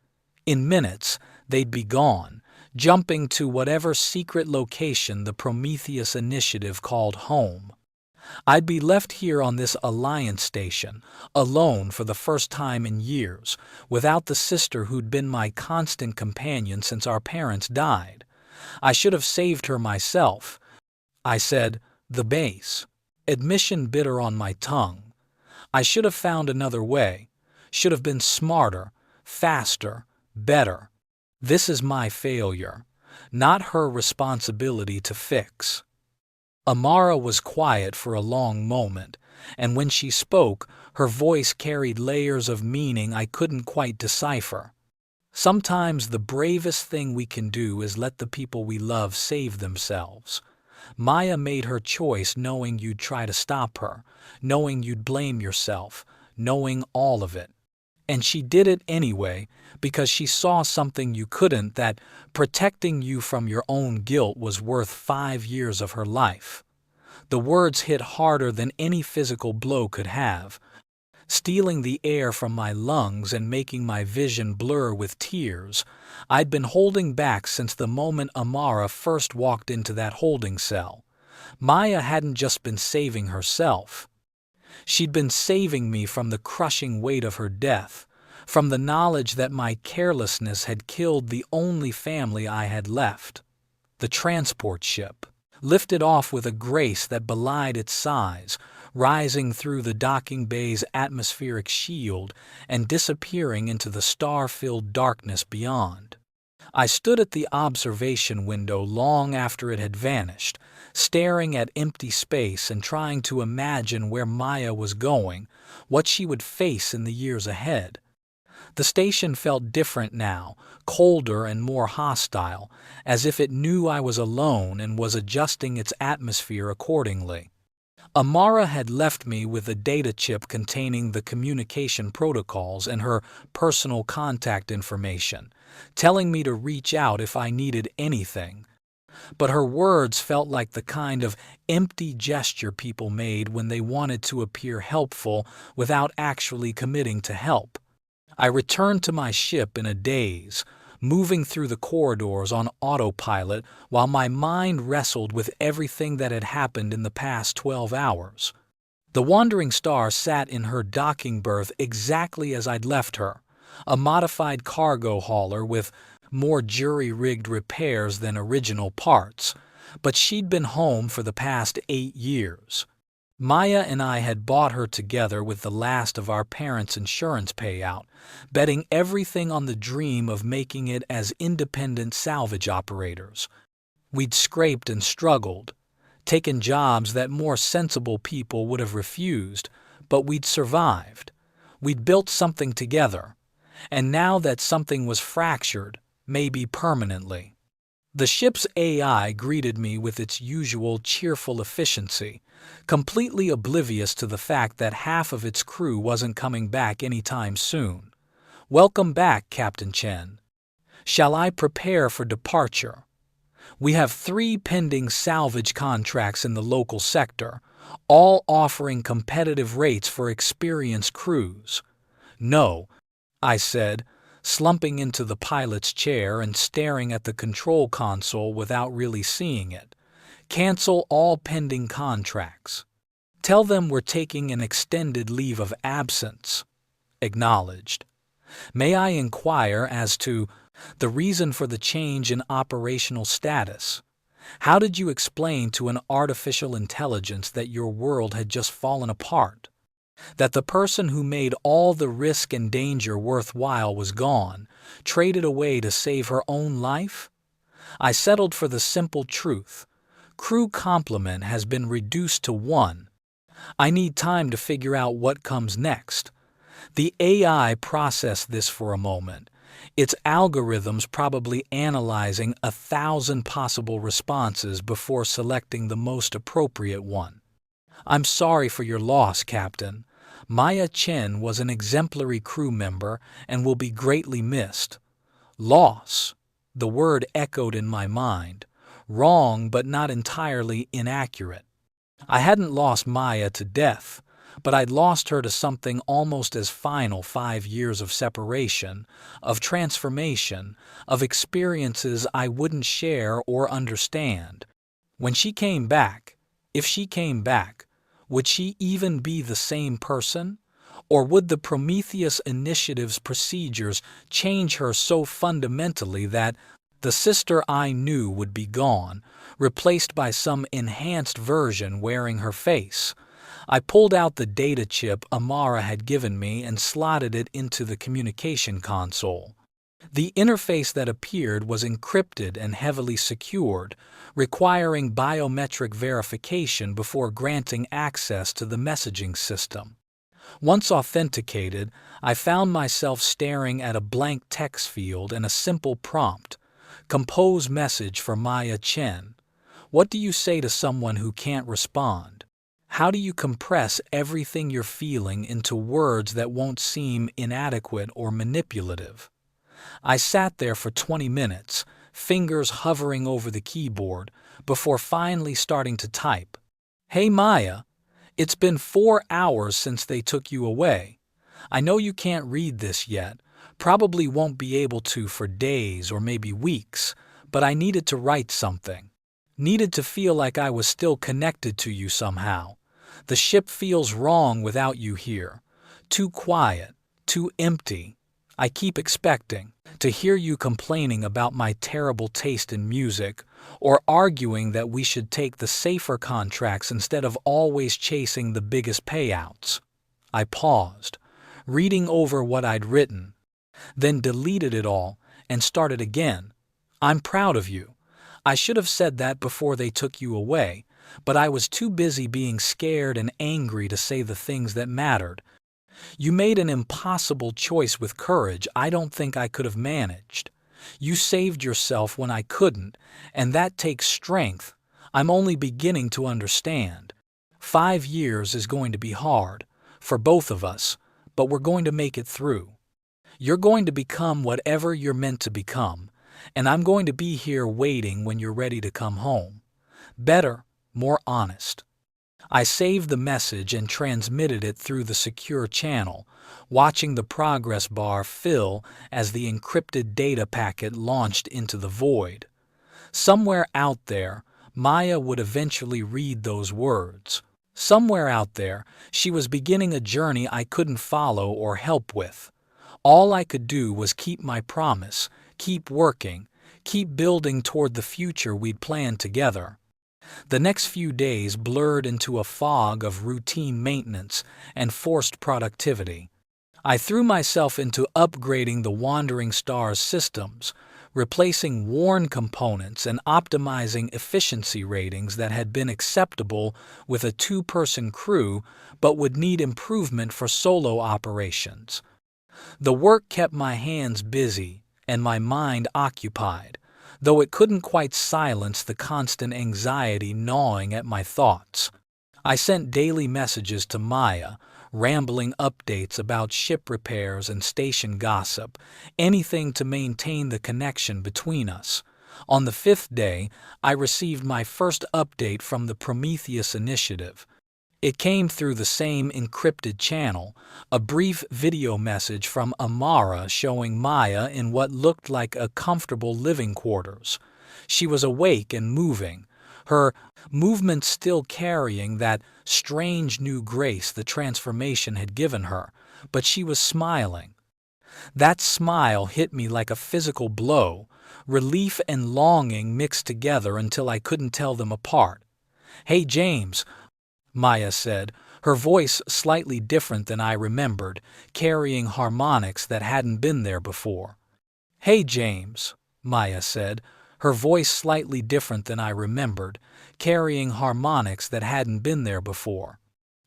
In minutes, they'd be gone, jumping to whatever secret location the Prometheus Initiative called home. I'd be left here on this Alliance station, alone for the first time in years, without the sister who'd been my constant companion since our parents died. I should have saved her myself. I said, the base. Admission bitter on my tongue. I should have found another way, should have been smarter, faster, better. This is my failure, not her responsibility to fix. Amara was quiet for a long moment, and when she spoke, her voice carried layers of meaning I couldn't quite decipher. Sometimes the bravest thing we can do is let the people we love save themselves. Maya made her choice knowing you'd try to stop her, knowing you'd blame yourself, knowing all of it. And she did it anyway because she saw something you couldn't, that protecting you from your own guilt was worth 5 years of her life. The words hit harder than any physical blow could have, stealing the air from my lungs and making my vision blur with tears I'd been holding back since the moment Amara first walked into that holding cell. Maya hadn't just been saving herself. She'd been saving me from the crushing weight of her death, from the knowledge that my carelessness had killed the only family I had left. The transport ship lifted off with a grace that belied its size, rising through the docking bay's atmospheric shield and disappearing into the star-filled darkness beyond. I stood at the observation window long after it had vanished, staring at empty space and trying to imagine where Maya was going, what she would face in the years ahead. The station felt different now, colder and more hostile, as if it knew I was alone and was adjusting its atmosphere accordingly. Amara had left me with a data chip containing the communication protocols and her personal contact information, telling me to reach out if I needed anything. But her words felt like the kind of empty gesture people made when they wanted to appear helpful without actually committing to help. I returned to my ship in a daze, moving through the corridors on autopilot while my mind wrestled with everything that had happened in the past 12 hours. The Wandering Star sat in her docking berth exactly as I'd left her, a modified cargo hauler with more jury-rigged repairs than original parts, but she'd been home for the past 8 years. Maya and I had bought her together with the last of our parents' insurance payout, betting everything on the dream of making it as independent salvage operators. We'd scraped and struggled, taken jobs that more sensible people would have refused, but we'd survived. We'd built something together, and now that something was fractured, maybe permanently. The ship's AI greeted me with its usual cheerful efficiency, completely oblivious to the fact that half of its crew wasn't coming back anytime soon. "Welcome back, Captain Chen. Shall I prepare for departure? We have 3 pending salvage contracts in the local sector, all offering competitive rates for experienced crews." "No," I said, slumping into the pilot's chair and staring at the control console without really seeing it. "Cancel all pending contracts. Tell them we're taking an extended leave of absence." "Acknowledged. May I inquire as to the reason for the change in operational status? How did you explain to an artificial intelligence that your world had just fallen apart? That the person who made all the risk and danger worthwhile was gone, traded away to save her own life?" I settled for the simple truth. Crew complement has been reduced to 1. I need time to figure out what comes next. The AI processed this for a moment, its algorithms probably analyzing 1,000 possible responses before selecting the most appropriate one. "I'm sorry for your loss, Captain. Maya Chen was an exemplary crew member and will be greatly missed." Loss. The word echoed in my mind. Wrong, but not entirely inaccurate. I hadn't lost Maya to death, but I'd lost her to something almost as final: 5 years of separation, of transformation, of experiences I wouldn't share or understand. When she came back, if she came back, would she even be the same person? Or would the Prometheus Initiative's procedures change her so fundamentally that the sister I knew would be gone, replaced by some enhanced version wearing her face? I pulled out the data chip Amara had given me and slotted it into the communication console. The interface that appeared was encrypted and heavily secured, requiring biometric verification before granting access to the messaging system. Once authenticated, I found myself staring at a blank text field and a simple prompt: "Compose message for Maya Chen." What do you say to someone who can't respond? How do you compress everything you're feeling into words that won't seem inadequate or manipulative? I sat there for 20 minutes, fingers hovering over the keyboard, before finally starting to type. "Hey Maya, it's been 4 hours since they took you away. I know you can't read this yet, probably won't be able to for days or maybe weeks, but I needed to write something. Needed to feel like I was still connected to you somehow. The ship feels wrong without you here. Too quiet, too empty. I keep expecting to hear you complaining about my terrible taste in music, or arguing that we should take the safer contracts instead of always chasing the biggest payouts." I paused, reading over what I'd written, then deleted it all and started again. "I'm proud of you. I should have said that before they took you away, but I was too busy being scared and angry to say the things that mattered. You made an impossible choice with courage I don't think I could have managed. You saved yourself when I couldn't, and that takes strength. I'm only beginning to understand. 5 years is going to be hard, for both of us, but we're going to make it through. You're going to become whatever you're meant to become, And I'm going to be here waiting when you're ready to come home. Better, more honest. I saved the message and transmitted it through the secure channel, watching the progress bar fill as the encrypted data packet launched into the void. Somewhere out there, Maya would eventually read those words. Somewhere out there, she was beginning a journey I couldn't follow or help with. All I could do was keep my promise, keep working, keep building toward the future we'd planned together. The next few days blurred into a fog of routine maintenance and forced productivity. I threw myself into upgrading the Wandering Star's systems, replacing worn components and optimizing efficiency ratings that had been acceptable with a two-person crew but would need improvement for solo operations. The work kept my hands busy and my mind occupied, though it couldn't quite silence the constant anxiety gnawing at my thoughts. I sent daily messages to Maya, rambling updates about ship repairs and station gossip, anything to maintain the connection between us. On the 5th day, I received my first update from the Prometheus Initiative. It came through the same encrypted channel, a brief video message from Amara showing Maya in what looked like a comfortable living quarters. She was awake and moving, her movements still carrying that strange new grace the transformation had given her, but she was smiling. That smile hit me like a physical blow, relief and longing mixed together until I couldn't tell them apart. "Hey, James," Maya said, her voice slightly different than I remembered, carrying harmonics that hadn't been there before. "Hey, James," Maya said, her voice slightly different than I remembered, carrying harmonics that hadn't been there before.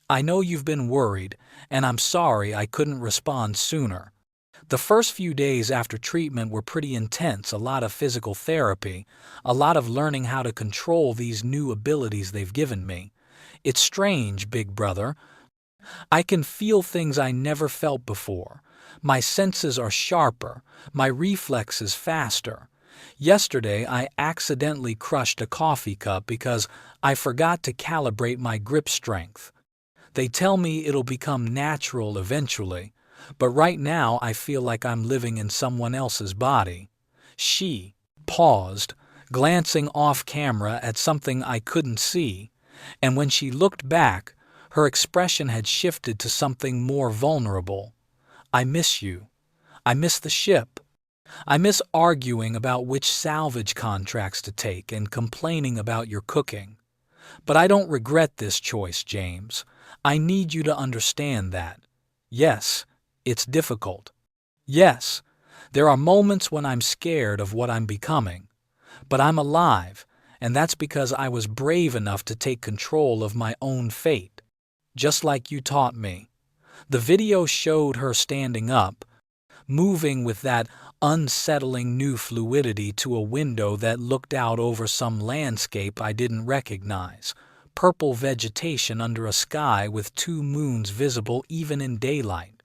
"I know you've been worried, and I'm sorry I couldn't respond sooner. The first few days after treatment were pretty intense, a lot of physical therapy, a lot of learning how to control these new abilities they've given me. It's strange, big brother. I can feel things I never felt before. My senses are sharper, my reflexes faster. Yesterday I accidentally crushed a coffee cup because I forgot to calibrate my grip strength. They tell me it'll become natural eventually, but right now I feel like I'm living in someone else's body." She paused, glancing off camera at something I couldn't see, and when she looked back, her expression had shifted to something more vulnerable. "I miss you. I miss the ship. I miss arguing about which salvage contracts to take and complaining about your cooking. But I don't regret this choice, James. I need you to understand that. Yes, it's difficult. Yes, there are moments when I'm scared of what I'm becoming. But I'm alive, and that's because I was brave enough to take control of my own fate, just like you taught me." The video showed her standing up, moving with that unsettling new fluidity to a window that looked out over some landscape I didn't recognize, purple vegetation under a sky with 2 moons visible even in daylight.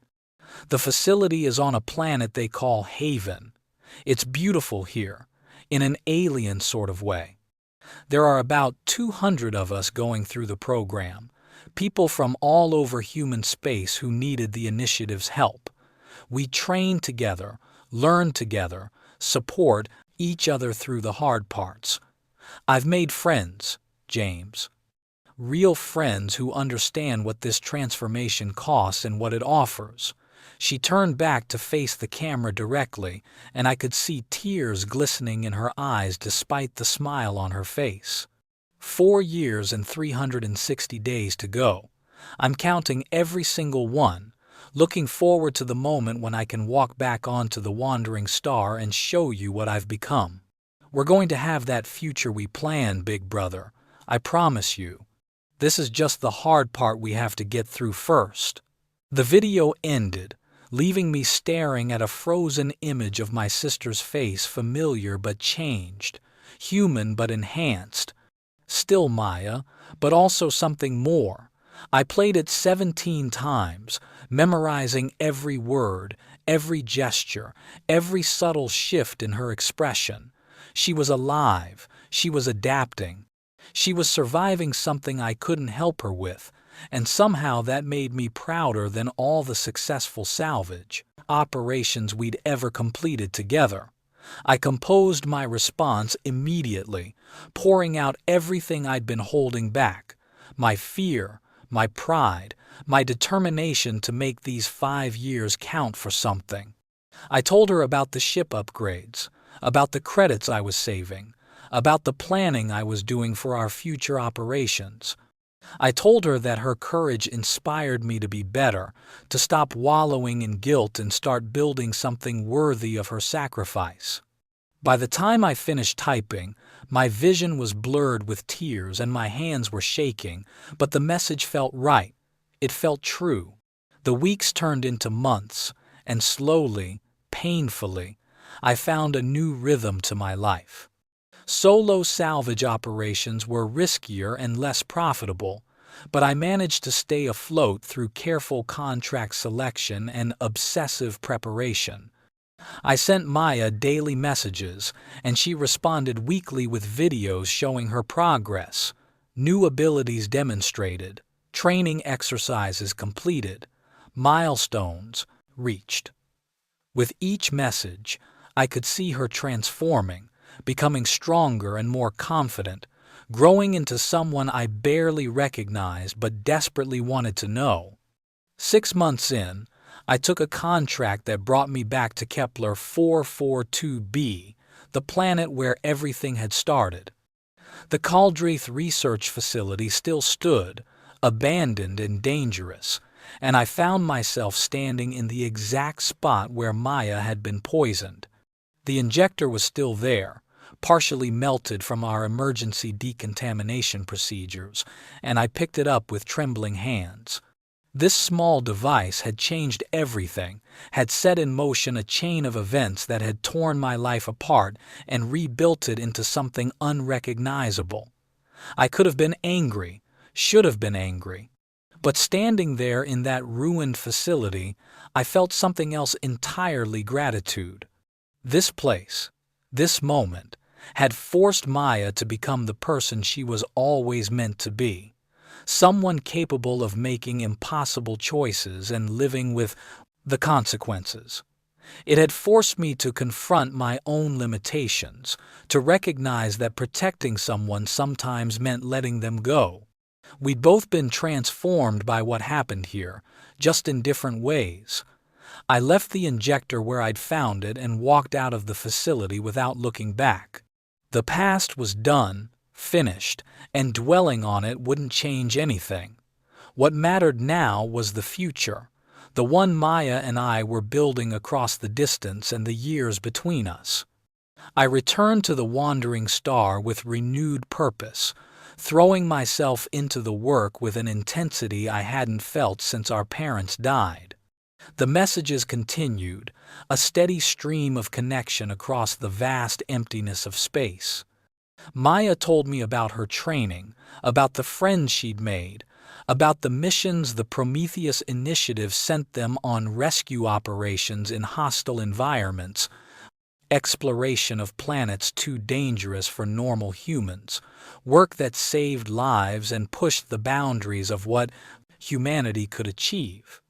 "The facility is on a planet they call Haven. It's beautiful here, in an alien sort of way. There are about 200 of us going through the program, people from all over human space who needed the initiative's help. We train together, learn together, support each other through the hard parts. I've made friends, James. Real friends who understand what this transformation costs and what it offers." She turned back to face the camera directly, and I could see tears glistening in her eyes despite the smile on her face. 4 years and 360 days to go. I'm counting every single one, looking forward to the moment when I can walk back onto the Wandering Star and show you what I've become. We're going to have that future we planned, big brother. I promise you. This is just the hard part we have to get through first." The video ended, leaving me staring at a frozen image of my sister's face, familiar but changed, human but enhanced. Still Maya, but also something more. I played it 17 times, memorizing every word, every gesture, every subtle shift in her expression. She was alive, she was adapting. She was surviving something I couldn't help her with, and somehow that made me prouder than all the successful salvage operations we'd ever completed together. I composed my response immediately, pouring out everything I'd been holding back, my fear, my pride, my determination to make these 5 years count for something. I told her about the ship upgrades, about the credits I was saving, about the planning I was doing for our future operations. I told her that her courage inspired me to be better, to stop wallowing in guilt and start building something worthy of her sacrifice. By the time I finished typing, my vision was blurred with tears and my hands were shaking, but the message felt right. It felt true. The weeks turned into months, and slowly, painfully, I found a new rhythm to my life. Solo salvage operations were riskier and less profitable, but I managed to stay afloat through careful contract selection and obsessive preparation. I sent Maya daily messages, and she responded weekly with videos showing her progress, new abilities demonstrated, training exercises completed, milestones reached. With each message, I could see her transforming, becoming stronger and more confident, growing into someone I barely recognized but desperately wanted to know. 6 months in, I took a contract that brought me back to Kepler 442b, the planet where everything had started. The Kaldreth research facility still stood, abandoned and dangerous, and I found myself standing in the exact spot where Maya had been poisoned. The injector was still there, partially melted from our emergency decontamination procedures, and I picked it up with trembling hands. This small device had changed everything, had set in motion a chain of events that had torn my life apart and rebuilt it into something unrecognizable. I could have been angry, should have been angry. But standing there in that ruined facility, I felt something else entirely: gratitude. This place, this moment, had forced Maya to become the person she was always meant to be. Someone capable of making impossible choices and living with the consequences. It had forced me to confront my own limitations, to recognize that protecting someone sometimes meant letting them go. We'd both been transformed by what happened here, just in different ways. I left the injector where I'd found it and walked out of the facility without looking back. The past was done, finished, and dwelling on it wouldn't change anything. What mattered now was the future, the one Maya and I were building across the distance and the years between us. I returned to the wandering star with renewed purpose, throwing myself into the work with an intensity I hadn't felt since our parents died. The messages continued, a steady stream of connection across the vast emptiness of space. Maya told me about her training, about the friends she'd made, about the missions the Prometheus Initiative sent them on rescue operations in hostile environments, exploration of planets too dangerous for normal humans, work that saved lives and pushed the boundaries of what humanity could achieve.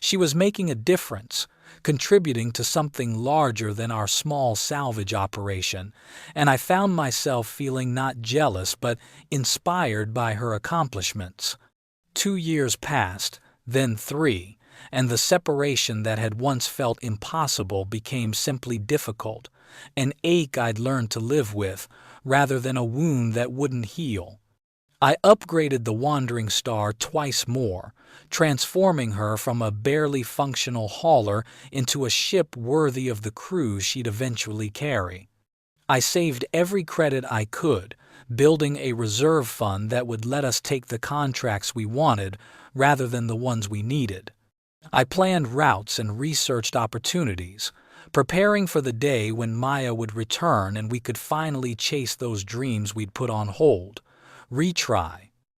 She was making a difference, contributing to something larger than our small salvage operation, and I found myself feeling not jealous but inspired by her accomplishments. 2 years passed, then 3, and the separation that had once felt impossible became simply difficult, an ache I'd learned to live with, rather than a wound that wouldn't heal. I upgraded the wandering star twice more, transforming her from a barely functional hauler into a ship worthy of the crew she'd eventually carry. I saved every credit I could, building a reserve fund that would let us take the contracts we wanted rather than the ones we needed. I planned routes and researched opportunities, preparing for the day when Maya would return and we could finally chase those dreams we'd put on hold. Retry,